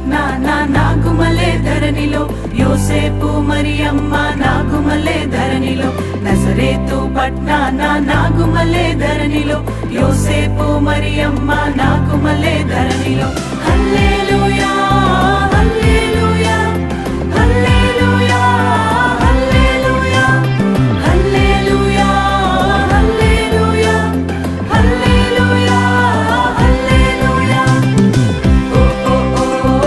పట్నాన నాగుమలే ధరణిలో, యోసేపు మరియమ్మ నాగుమలే ధరణిలో, నజరేతు పట్నాన నాగుమలే ధరణిలో, యోసేపు మరియమ్మ నాగుమలే ధరణిలో. హల్లెలూయా హల్లెలూయా హల్లెలూయా హల్లెలూయా హల్లెలూయా హల్లెలూయా హల్లెలూయా హల్లెలూయా. ఓ ఓ ఓ ఓ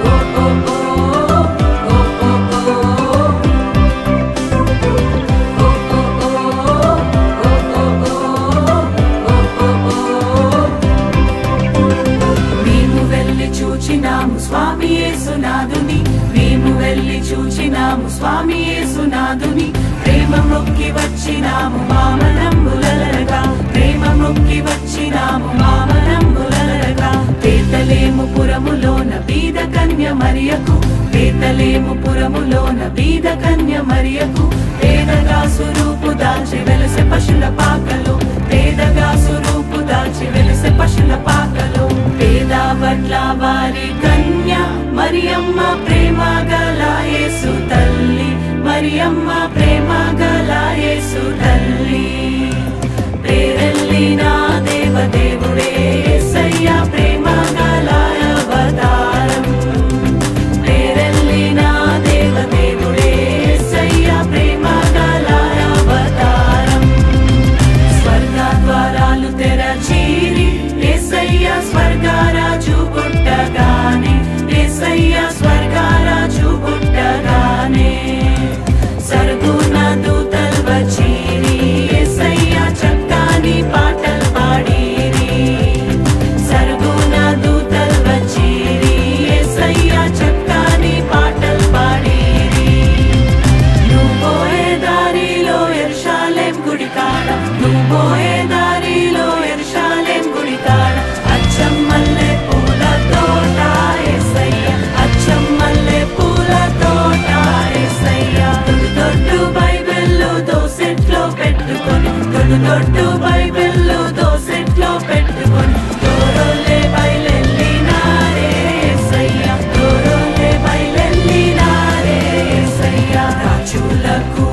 ఓ ఓ మేము వెళ్ళి చూచినాము స్వామి యేసునాథుని, మేము వెళ్ళి చూచినాము స్వామి యేసునాథుని, ప్రేమ మొక్కి వచ్చినాము మామనంబులరగా, ప్రేమ మొక్కి వచ్చినాము మామనంబులరగా. బేతలేము పురములోన బీద కన్య మరియకు, బేతలేము పురములోన బీద కన్య మరియకు, పేదగా సురూపు దాల్చి వెలసె పశుల పాకలో, పేదగా సురూపు దాల్చి వెలసె పశుల పాకలో. పేద వడ్ల వారి కన్య మరియమ్మ ప్రేమ గల యేసు తల్లి, మరియమ్మ ప్రేమ గల యేసు తల్లి. పేరెల్లిన దేవదేవుడే యేసయ్య ప్రేమ గల అవతారం, పేరెల్లిన దేవదేవుడే యేసయ్య ప్రేమ గల అవతారం. స్వర్గ ద్వారాలు తెరచీరి యేసయ్య స్వర్గరాజు పుట్టగానే, యేసయ్య స్వర్గరాజు పుట్టగానే, సరుగున దూతల్ వచ్చీరి యేసయ్య చక్కని పాటలు పాడిరి, సరుగున దూతల్ వచ్చీరి యేసయ్య చక్కని పాటలు పాడిరి. నువ్వు పోయే దారిలో యెరూషలేం గుడి కాడ, నువ్వు పోయే దారిలో యెరూషలేం గుడి కాడ, అచ్చం మల్లె పూల తోట యేసయ్య, అచ్చం మల్లె పూల తోట యేసయ్య. దొడ్డు బైబిళ్ళు దోసెట్లో పెట్టుకొని, దొడ్డు బైబిళ్ళు దోసెట్లో పెట్టుకొని, దూరోలే బయలెల్లినారే యేసయ్య, దూరోలే బయలెల్లినారే యేసయ్య. రాజులకు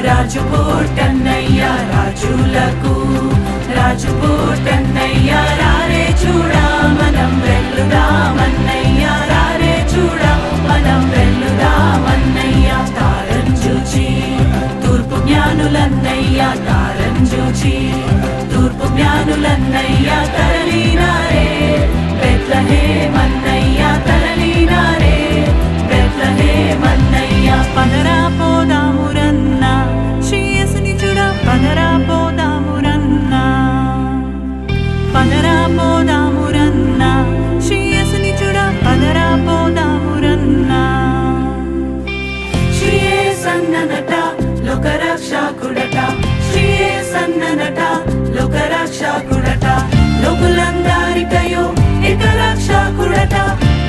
రాజు పుట్టన్నయ్య, రాజులకు రాజు పుట్టన్నయ్య, రారే చూడా మనం వెళ్లుదామన్నయ్య, రారే చూడా మనం వెళ్లుదామన్నయ్య. తారం చూచి తూర్పు జ్ఞానులన్నయ్య, తారం చూచి తూర్పు జ్ఞానులన్నయ్య, తరలినారే బెత్లెహేమన్నయ్య, తరలినారే బెత్లెహేమన్నయ్య. పదరా పోదామురన్నా శ్రీ యేసుని చూడ, పదరా పోదామురన్నా, పదరా పోదామురన్నా శ్రీ యేసుని చూడ, పదరా పోదామురన్నా. శ్రీ యేసన్ననట లోకరక్షకుడట, శ్రీ యేసన్ననట లోకరక్షకుడట, లోకులందరికయో ఏక రక్షకుడట,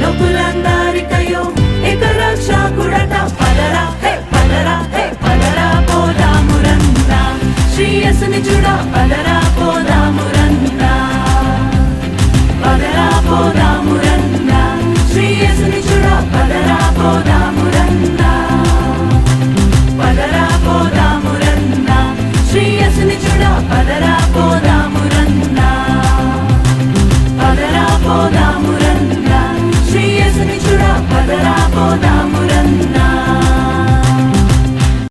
లోకులందరికయో ఏక రక్షకుడట. పదరా హే పదరా హే పదరా పోదామురన్నా, శ్రీ యేసుని చూడ, పదరా పోదామురన్నా, పదరా పోదామురన్నా, శ్రీ యేసుని చూడ, పదరా పోదామురన్నా.